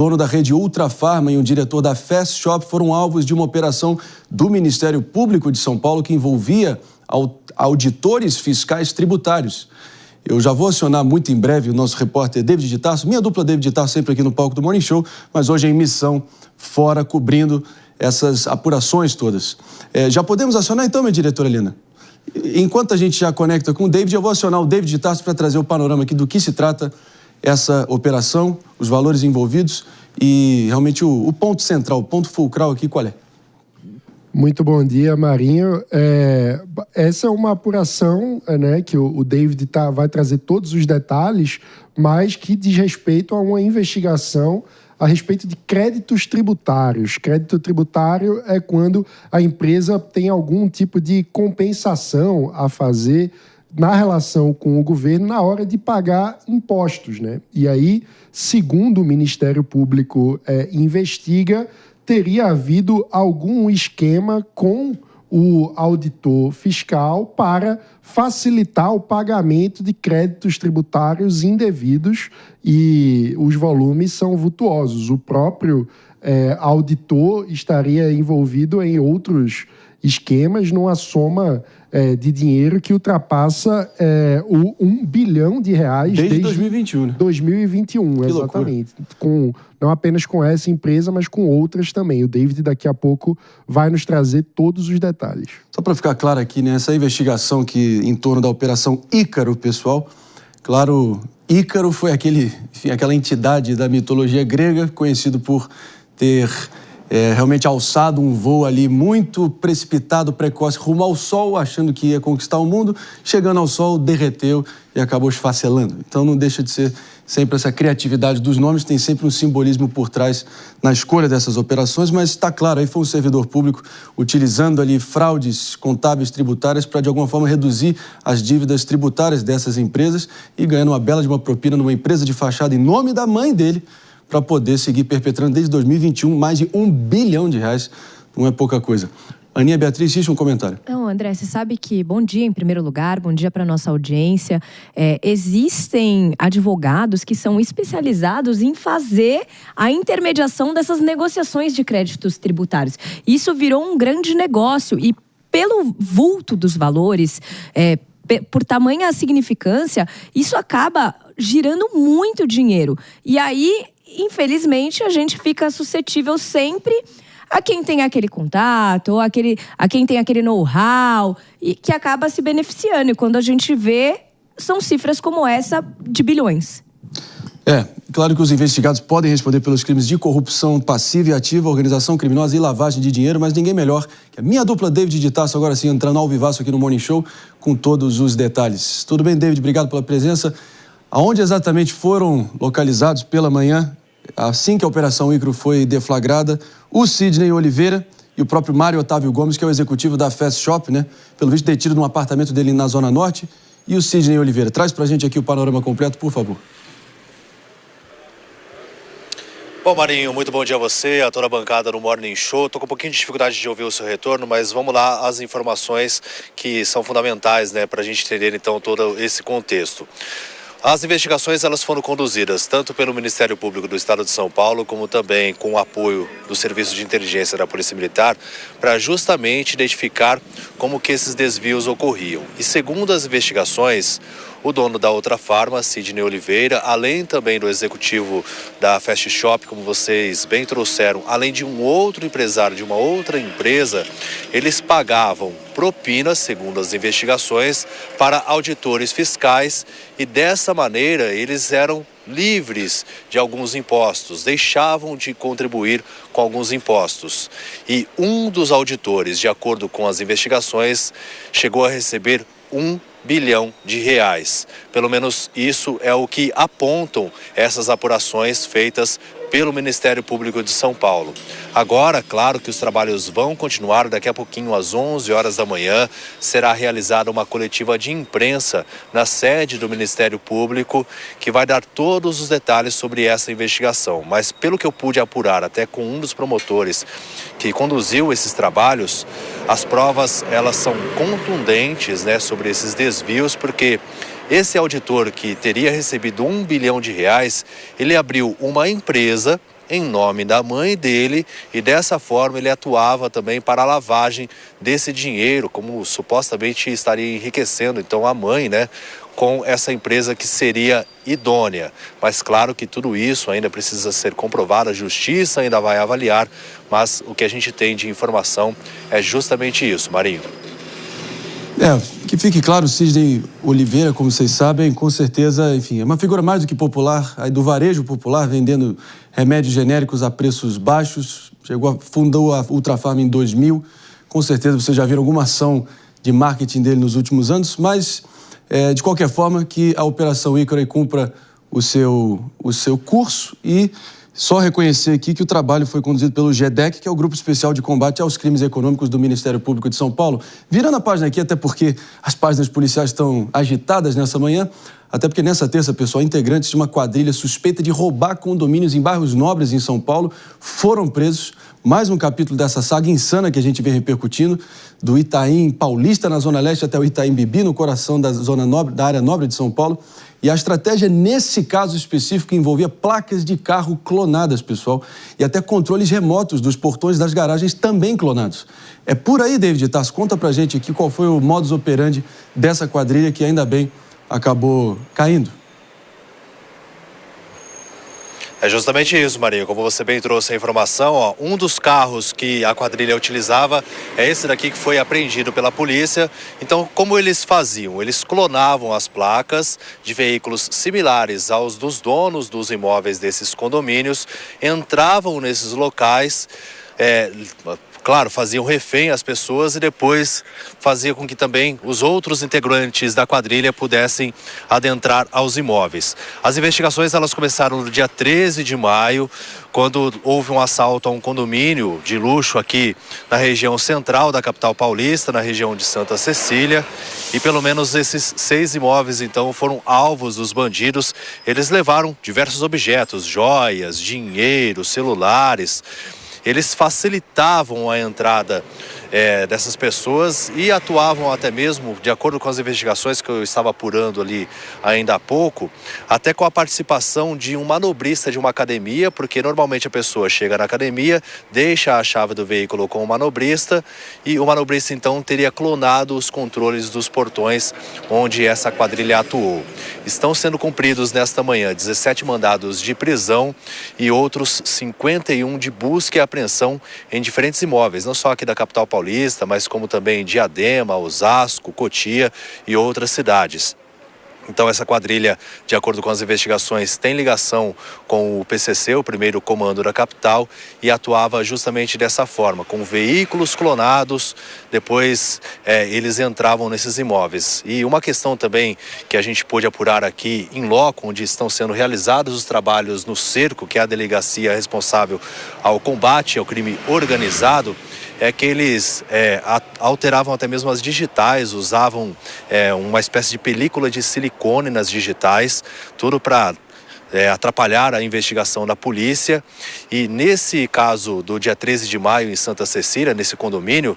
O dono da rede Ultrafarma e um diretor da Fast Shop foram alvos de uma operação do Ministério Público de São Paulo que envolvia auditores fiscais tributários. Eu já vou acionar muito em breve o nosso repórter David de Tarso, minha dupla David de Tarso sempre aqui no palco do Morning Show, mas hoje em missão fora, cobrindo essas apurações todas. Já podemos acionar então, minha diretora Helena? Enquanto a gente já conecta com o David, eu vou acionar o David de Tarso para trazer o panorama aqui do que se trata essa operação, os valores envolvidos e realmente o ponto central, o ponto fulcral aqui, qual é? Muito bom dia, Marinho. Essa é uma apuração, né, que o David vai trazer todos os detalhes, mas que diz respeito a uma investigação a respeito de créditos tributários. Crédito tributário é quando a empresa tem algum tipo de compensação a fazer na relação com o governo na hora de pagar impostos, né? E aí, segundo o Ministério Público investiga, teria havido algum esquema com o auditor fiscal para facilitar o pagamento de créditos tributários indevidos e os volumes são vultuosos. O próprio auditor estaria envolvido em outros esquemas numa soma de dinheiro que ultrapassa o R$1 bilhão desde 2021, né? 2021, que exatamente. Não apenas com essa empresa, mas com outras também. O David daqui a pouco vai nos trazer todos os detalhes. Só para ficar claro aqui, né, essa investigação que em torno da Operação Ícaro, pessoal, claro, Ícaro foi aquela entidade da mitologia grega, conhecido por ter realmente alçado um voo ali muito precipitado, precoce, rumo ao Sol, achando que ia conquistar o mundo. Chegando ao Sol, derreteu e acabou esfacelando. Então não deixa de ser sempre essa criatividade dos nomes, tem sempre um simbolismo por trás na escolha dessas operações, mas está claro, aí foi um servidor público utilizando ali fraudes contábeis tributárias para de alguma forma reduzir as dívidas tributárias dessas empresas e ganhando uma bela de uma propina numa empresa de fachada em nome da mãe dele, para poder seguir perpetrando desde 2021 mais de R$1 bilhão. Não é pouca coisa. Aninha Beatriz, existe um comentário? Não, André, você sabe que, bom dia em primeiro lugar, bom dia para a nossa audiência. Existem advogados que são especializados em fazer a intermediação dessas negociações de créditos tributários. Isso virou um grande negócio e pelo vulto dos valores, por tamanha significância, isso acaba girando muito dinheiro. E aí, infelizmente, a gente fica suscetível sempre a quem tem aquele contato, ou a quem tem aquele know-how, e que acaba se beneficiando. E quando a gente vê, são cifras como essa de bilhões. Claro que os investigados podem responder pelos crimes de corrupção passiva e ativa, organização criminosa e lavagem de dinheiro, mas ninguém melhor que a minha dupla David de Tarso, agora sim, entrando ao vivaço aqui no Morning Show, com todos os detalhes. Tudo bem, David? Obrigado pela presença. Aonde exatamente foram localizados pela manhã, assim que a Operação Ícaro foi deflagrada, o Sidney Oliveira e o próprio Mário Otávio Gomes, que é o executivo da Fast Shop, né? Pelo visto detido num apartamento dele na Zona Norte. E o Sidney Oliveira, traz pra gente aqui o panorama completo, por favor. Bom, Marinho, muito bom dia a você, a toda a bancada no Morning Show. Tô com um pouquinho de dificuldade de ouvir o seu retorno, mas vamos lá, as informações que são fundamentais, né, pra gente entender então todo esse contexto. As investigações elas foram conduzidas tanto pelo Ministério Público do Estado de São Paulo, como também com o apoio do Serviço de Inteligência da Polícia Militar, para justamente identificar como que esses desvios ocorriam. E segundo as investigações, o dono da Ultrafarma, Sidney Oliveira, além também do executivo da Fast Shop, como vocês bem trouxeram, além de um outro empresário de uma outra empresa, eles pagavam propinas, segundo as investigações, para auditores fiscais e dessa maneira eles eram livres de alguns impostos, deixavam de contribuir com alguns impostos. E um dos auditores, de acordo com as investigações, chegou a receber R$1 bilhão. Pelo menos isso é o que apontam essas apurações feitas pelo Ministério Público de São Paulo. Agora, claro que os trabalhos vão continuar. Daqui a pouquinho, às 11 horas da manhã, será realizada uma coletiva de imprensa na sede do Ministério Público, que vai dar todos os detalhes sobre essa investigação. Mas pelo que eu pude apurar até com um dos promotores que conduziu esses trabalhos, as provas elas são contundentes, né, sobre esses desvios, porque esse auditor que teria recebido R$1 bilhão, ele abriu uma empresa em nome da mãe dele e dessa forma ele atuava também para a lavagem desse dinheiro, como supostamente estaria enriquecendo então a mãe, né, com essa empresa que seria idônea. Mas claro que tudo isso ainda precisa ser comprovado, a justiça ainda vai avaliar, mas o que a gente tem de informação é justamente isso, Marinho. Que fique claro, Sidney Oliveira, como vocês sabem, com certeza, enfim, é uma figura mais do que popular, aí do varejo popular, vendendo remédios genéricos a preços baixos, fundou a Ultrafarma em 2000, com certeza vocês já viram alguma ação de marketing dele nos últimos anos, mas de qualquer forma que a Operação Ícaro cumpra o seu curso e só reconhecer aqui que o trabalho foi conduzido pelo GEDEC, que é o Grupo Especial de Combate aos Crimes Econômicos do Ministério Público de São Paulo. Virando a página aqui, até porque as páginas policiais estão agitadas nessa manhã, até porque nessa terça, pessoal, integrantes de uma quadrilha suspeita de roubar condomínios em bairros nobres em São Paulo foram presos. Mais um capítulo dessa saga insana que a gente vem repercutindo, do Itaim Paulista, na Zona Leste, até o Itaim Bibi, no coração da zona nobre, da área nobre de São Paulo. E a estratégia, nesse caso específico, envolvia placas de carro clonadas, pessoal, e até controles remotos dos portões das garagens também clonados. É por aí, David Tasso, conta pra gente aqui qual foi o modus operandi dessa quadrilha que ainda bem acabou caindo. É justamente isso, Marinho. Como você bem trouxe a informação, um dos carros que a quadrilha utilizava é esse daqui que foi apreendido pela polícia. Então, como eles faziam? Eles clonavam as placas de veículos similares aos dos donos dos imóveis desses condomínios, entravam nesses locais, claro, faziam refém as pessoas e depois fazia com que também os outros integrantes da quadrilha pudessem adentrar aos imóveis. As investigações elas começaram no dia 13 de maio, quando houve um assalto a um condomínio de luxo aqui na região central da capital paulista, na região de Santa Cecília, e pelo menos esses 6 imóveis então foram alvos dos bandidos. Eles levaram diversos objetos, joias, dinheiro, celulares. Eles facilitavam a entrada dessas pessoas e atuavam até mesmo, de acordo com as investigações que eu estava apurando ali ainda há pouco, até com a participação de um manobrista de uma academia, porque normalmente a pessoa chega na academia, deixa a chave do veículo com o manobrista e o manobrista então teria clonado os controles dos portões onde essa quadrilha atuou. Estão sendo cumpridos nesta manhã 17 mandados de prisão e outros 51 de busca e apreensão em diferentes imóveis, não só aqui da capital paulista, mas como também Diadema, Osasco, Cotia e outras cidades. Então essa quadrilha, de acordo com as investigações, tem ligação com o PCC, o primeiro comando da capital, e atuava justamente dessa forma, com veículos clonados, depois eles entravam nesses imóveis. E uma questão também que a gente pôde apurar aqui em loco, onde estão sendo realizados os trabalhos no Cerco, que é a delegacia responsável ao combate ao crime organizado, é que eles alteravam até mesmo as digitais, usavam uma espécie de película de silicone nas digitais, tudo para atrapalhar a investigação da polícia. E nesse caso do dia 13 de maio em Santa Cecília, nesse condomínio,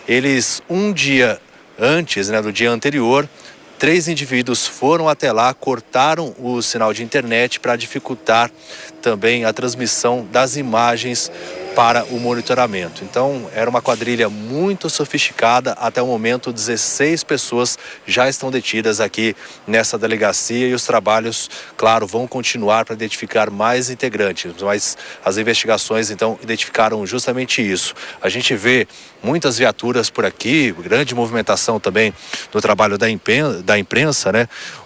eles um dia antes, no dia anterior, 3 indivíduos foram até lá, cortaram o sinal de internet para dificultar também a transmissão das imagens para o monitoramento. Então, era uma quadrilha muito sofisticada. Até o momento, 16 pessoas já estão detidas aqui nessa delegacia e os trabalhos, claro, vão continuar para identificar mais integrantes. Mas as investigações, então, identificaram justamente isso. A gente vê muitas viaturas por aqui, grande movimentação também no trabalho da imprensa,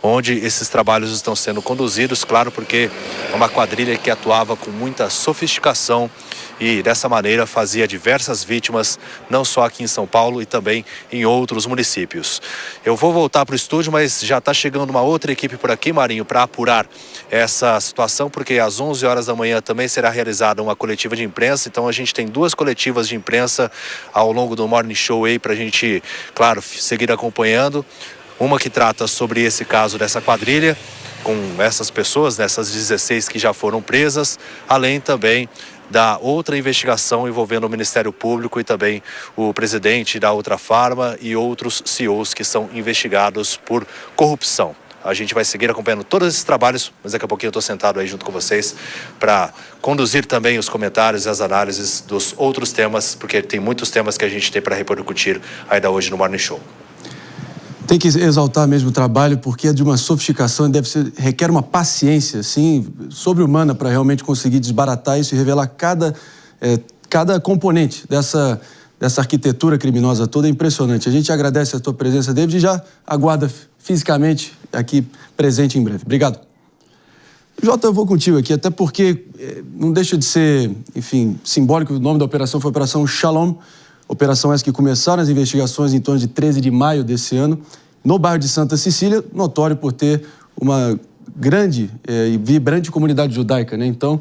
onde esses trabalhos estão sendo conduzidos, claro, porque é uma quadrilha que atuava com muita sofisticação e dessa maneira fazia diversas vítimas, não só aqui em São Paulo e também em outros municípios. Eu vou voltar para o estúdio, mas já está chegando uma outra equipe por aqui, Marinho, para apurar essa situação, porque às 11 horas da manhã também será realizada uma coletiva de imprensa. Então a gente tem 2 coletivas de imprensa ao longo do Morning Show aí para a gente, claro, seguir acompanhando. Uma que trata sobre esse caso dessa quadrilha, com essas pessoas, dessas 16 que já foram presas, além também da outra investigação envolvendo o Ministério Público e também o presidente da Ultrafarma e outros CEOs que são investigados por corrupção. A gente vai seguir acompanhando todos esses trabalhos, mas daqui a pouquinho eu estou sentado aí junto com vocês para conduzir também os comentários e as análises dos outros temas, porque tem muitos temas que a gente tem para repercutir ainda hoje no Morning Show. Tem que exaltar mesmo o trabalho, porque é de uma sofisticação e requer uma paciência, assim, sobre-humana para realmente conseguir desbaratar isso e revelar cada componente dessa arquitetura criminosa toda. É impressionante. A gente agradece a tua presença, David, e já aguarda fisicamente aqui presente em breve. Obrigado. Jota, eu vou contigo aqui, até porque não deixa de ser, enfim, simbólico. O nome da operação foi Operação Shalom. Operação essa que começaram as investigações em torno de 13 de maio desse ano, no bairro de Santa Cecília, notório por ter uma grande e vibrante comunidade judaica, né? Então,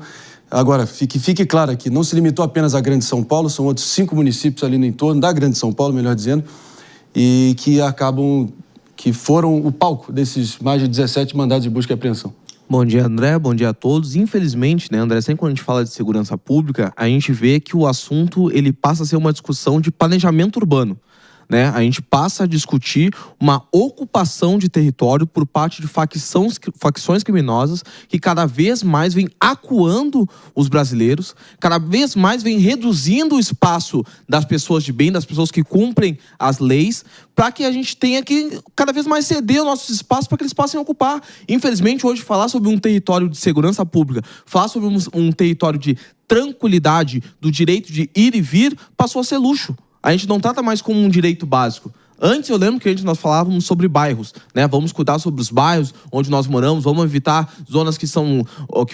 agora, fique claro aqui, não se limitou apenas à Grande São Paulo, são outros 5 municípios ali no entorno da Grande São Paulo, melhor dizendo, e que foram o palco desses mais de 17 mandados de busca e apreensão. Bom dia, André. Bom dia a todos. Infelizmente, né, André, sempre quando a gente fala de segurança pública, a gente vê que o assunto ele passa a ser uma discussão de planejamento urbano. Né? A gente passa a discutir uma ocupação de território por parte de facções criminosas que cada vez mais vem acuando os brasileiros, cada vez mais vem reduzindo o espaço das pessoas de bem, das pessoas que cumprem as leis, para que a gente tenha que cada vez mais ceder os nossos espaços para que eles possam ocupar. Infelizmente, hoje, falar sobre um território de segurança pública, falar sobre um território de tranquilidade, do direito de ir e vir, passou a ser luxo. A gente não trata mais como um direito básico. Antes eu lembro que nós falávamos sobre bairros, né? Vamos cuidar sobre os bairros onde nós moramos, vamos evitar zonas que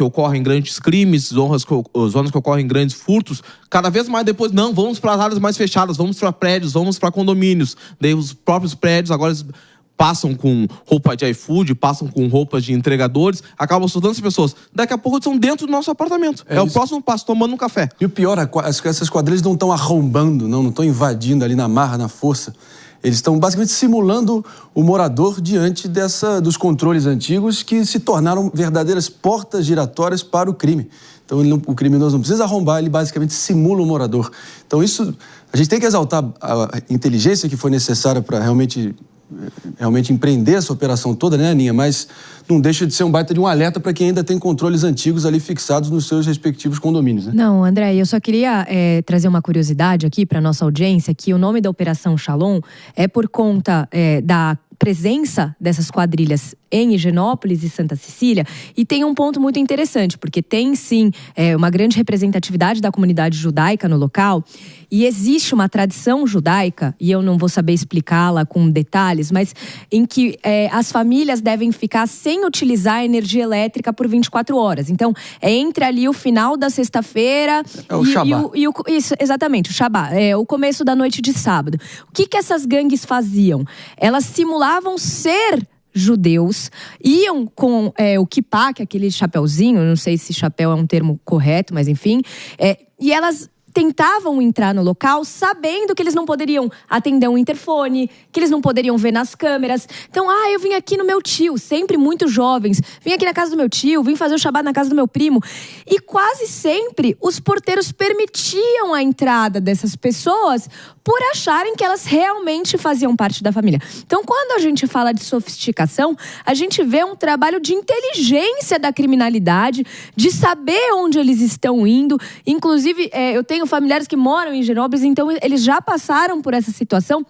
ocorrem grandes crimes, zonas que ocorrem grandes furtos. Cada vez mais depois, não, vamos para as áreas mais fechadas, vamos para prédios, vamos para condomínios. Daí os próprios prédios agora passam com roupa de iFood, passam com roupas de entregadores, acabam assustando as pessoas. Daqui a pouco eles estão dentro do nosso apartamento. É o próximo passo, tomando um café. E o pior, essas quadrilhas não estão arrombando, não estão invadindo ali na marra, na força. Eles estão basicamente simulando o morador diante dos controles antigos que se tornaram verdadeiras portas giratórias para o crime. Então o criminoso não precisa arrombar, ele basicamente simula o morador. Então isso, a gente tem que exaltar a inteligência que foi necessária para realmente empreender essa operação toda, né, Aninha? Mas não deixa de ser um baita de um alerta para quem ainda tem controles antigos ali fixados nos seus respectivos condomínios, né? Não, André, eu só queria trazer uma curiosidade aqui para nossa audiência, que o nome da Operação Shalom é por conta da presença dessas quadrilhas em Higienópolis e Santa Cecília, e tem um ponto muito interessante, porque tem sim uma grande representatividade da comunidade judaica no local, e existe uma tradição judaica, e eu não vou saber explicá-la com detalhes, mas em que as famílias devem ficar sem utilizar a energia elétrica por 24 horas. Então, é entre ali o final da sexta-feira o Shabá. Isso, exatamente, o Shabá, o começo da noite de sábado. O que essas gangues faziam? Elas simulavam ser judeus, iam com o kippá, que é aquele chapéuzinho, não sei se chapéu é um termo correto, mas enfim, e elas tentavam entrar no local sabendo que eles não poderiam atender um interfone, que eles não poderiam ver nas câmeras. Então, eu vim aqui no meu tio, sempre muito jovens, vim aqui na casa do meu tio, vim fazer o Shabbat na casa do meu primo. E quase sempre os porteiros permitiam a entrada dessas pessoas por acharem que elas realmente faziam parte da família. Então, quando a gente fala de sofisticação, a gente vê um trabalho de inteligência da criminalidade, de saber onde eles estão indo. Inclusive, eu tenho familiares que moram em Higienópolis, então eles já passaram por essa situação.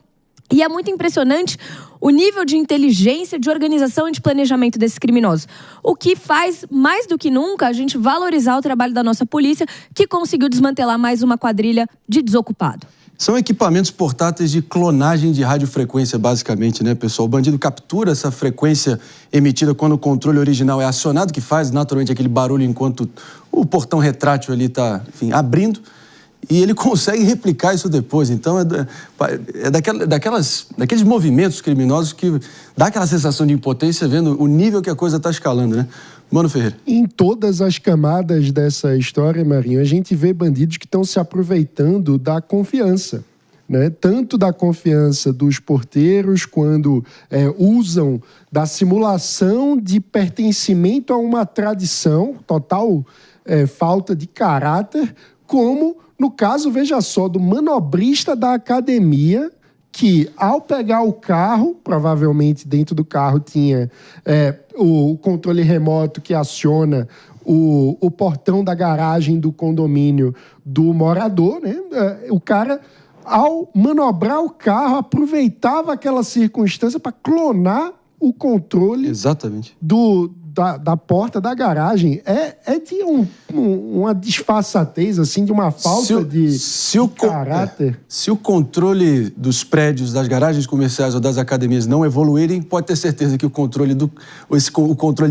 E é muito impressionante o nível de inteligência, de organização e de planejamento desses criminosos. O que faz, mais do que nunca, a gente valorizar o trabalho da nossa polícia, que conseguiu desmantelar mais uma quadrilha de desocupado. São equipamentos portáteis de clonagem de radiofrequência, basicamente, né, pessoal? O bandido captura essa frequência emitida quando o controle original é acionado, que faz naturalmente aquele barulho enquanto o portão retrátil ali está, enfim, abrindo. E ele consegue replicar isso depois. Então, daqueles movimentos criminosos que dá aquela sensação de impotência vendo o nível que a coisa está escalando, né? Mano Ferreira. Em todas as camadas dessa história, Marinho, a gente vê bandidos que estão se aproveitando da confiança, né? Tanto da confiança dos porteiros, quando usam da simulação de pertencimento a uma tradição, total falta de caráter, como no caso, veja só, do manobrista da academia que, ao pegar o carro, provavelmente dentro do carro tinha o controle remoto que aciona o portão da garagem do condomínio do morador, né? O cara, ao manobrar o carro, aproveitava aquela circunstância para clonar o controle Exatamente. Da porta da garagem. É de uma disfarçatez, assim, de uma falta de caráter. Se o controle dos prédios, das garagens comerciais ou das academias não evoluírem, pode ter certeza que o controle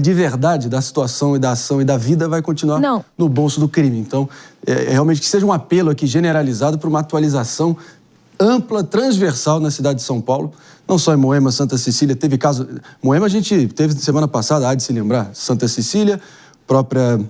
de verdade da situação e da ação e da vida vai continuar no bolso do crime. Então, realmente que seja um apelo aqui generalizado para uma atualização ampla, transversal na cidade de São Paulo. Não só em Moema, Santa Cecília, teve caso... Moema a gente teve semana passada, há de se lembrar, Santa Cecília, própria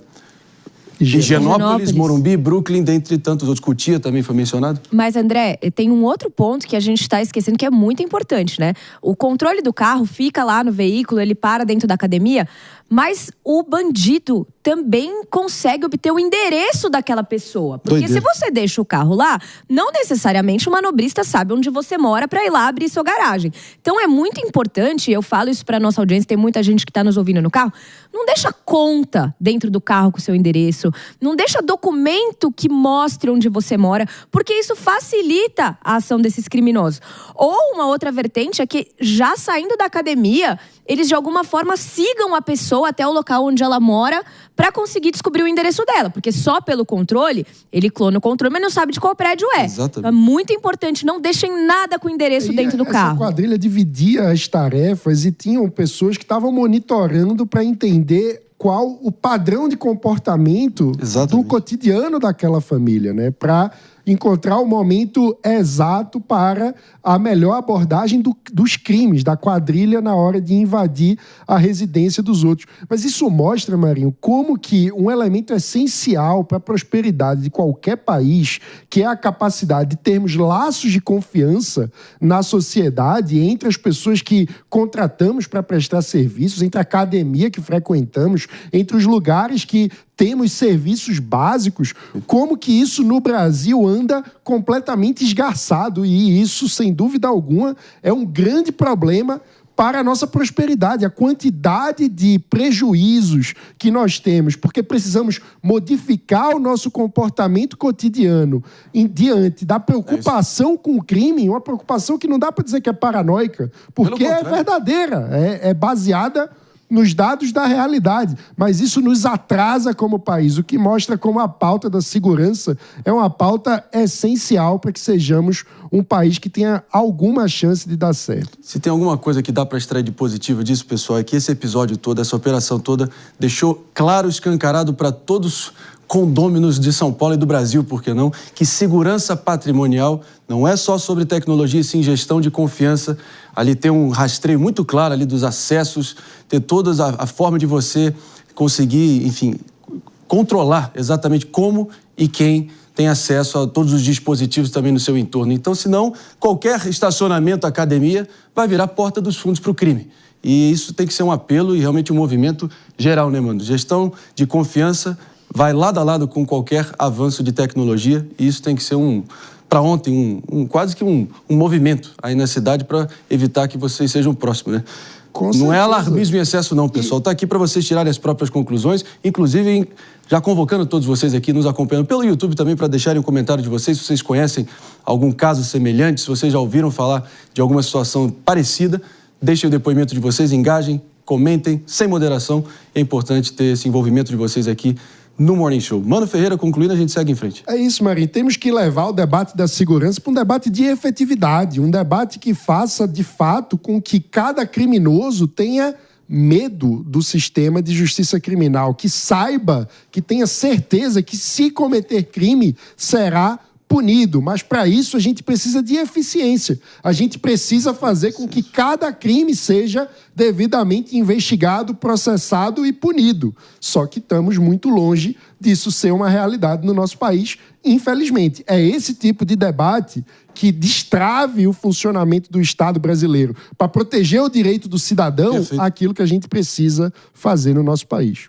Higienópolis, Morumbi, Brooklyn, dentre tantos outros. Cotia também foi mencionado. Mas, André, tem um outro ponto que a gente está esquecendo que é muito importante, né? O controle do carro fica lá no veículo, ele para dentro da academia, mas o bandido também consegue obter o endereço daquela pessoa. Porque se você deixa o carro lá, não necessariamente o manobrista sabe onde você mora para ir lá abrir sua garagem. Então é muito importante, eu falo isso para nossa audiência, tem muita gente que está nos ouvindo no carro, não deixa conta dentro do carro com o seu endereço, não deixa documento que mostre onde você mora, porque isso facilita a ação desses criminosos. Ou uma outra vertente é que, já saindo da academia, eles de alguma forma sigam a pessoa até o local onde ela mora para conseguir descobrir o endereço dela. Porque só pelo controle, ele clona o controle, mas não sabe de qual prédio é. Exatamente. Então é muito importante, não deixem nada com o endereço dentro do carro. Essa quadrilha dividia as tarefas e tinham pessoas que estavam monitorando para entender qual o padrão de comportamento do cotidiano daquela família, né? Para encontrar o momento exato para a melhor abordagem dos crimes, da quadrilha na hora de invadir a residência dos outros. Mas isso mostra, Marinho, como que um elemento essencial para a prosperidade de qualquer país, que é a capacidade de termos laços de confiança na sociedade, entre as pessoas que contratamos para prestar serviços, entre a academia que frequentamos, entre os lugares que temos serviços básicos, como que isso no Brasil anda completamente esgarçado, e isso, sem dúvida alguma, é um grande problema para a nossa prosperidade. A quantidade de prejuízos que nós temos, porque precisamos modificar o nosso comportamento cotidiano diante da preocupação com o crime, uma preocupação que não dá para dizer que é paranoica, porque é verdadeira, é baseada nos dados da realidade, mas isso nos atrasa como país, o que mostra como a pauta da segurança é uma pauta essencial para que sejamos um país que tenha alguma chance de dar certo. Se tem alguma coisa que dá para extrair de positivo disso, pessoal, é que esse episódio todo, essa operação toda, deixou claro, escancarado para todos condôminos de São Paulo e do Brasil, por que não? Que segurança patrimonial não é só sobre tecnologia, e sim gestão de confiança. Ali tem um rastreio muito claro ali dos acessos, ter toda a forma de você conseguir, enfim, controlar exatamente como e quem tem acesso a todos os dispositivos também no seu entorno. Então, senão, qualquer estacionamento, academia, vai virar porta dos fundos para o crime. E isso tem que ser um apelo e realmente um movimento geral, né, mano? Gestão de confiança vai lado a lado com qualquer avanço de tecnologia, e isso tem que ser para ontem, quase que um movimento aí na cidade para evitar que vocês sejam próximos, né? Não é alarmismo em excesso não, pessoal. Está aqui para vocês tirarem as próprias conclusões, inclusive já convocando todos vocês aqui, nos acompanhando pelo YouTube também, para deixarem um comentário de vocês, se vocês conhecem algum caso semelhante, se vocês já ouviram falar de alguma situação parecida, deixem o depoimento de vocês, engajem, comentem, sem moderação. É importante ter esse envolvimento de vocês aqui no Morning Show. Mano Ferreira, concluindo, a gente segue em frente. É isso, Marinho. Temos que levar o debate da segurança para um debate de efetividade, um debate que faça, de fato, com que cada criminoso tenha medo do sistema de justiça criminal, que saiba, que tenha certeza que, se cometer crime, será punido. Mas, para isso, a gente precisa de eficiência. A gente precisa fazer com que cada crime seja devidamente investigado, processado e punido. Só que estamos muito longe disso ser uma realidade no nosso país, infelizmente. É esse tipo de debate que destrave o funcionamento do Estado brasileiro, para proteger o direito do cidadão, aquilo que a gente precisa fazer no nosso país.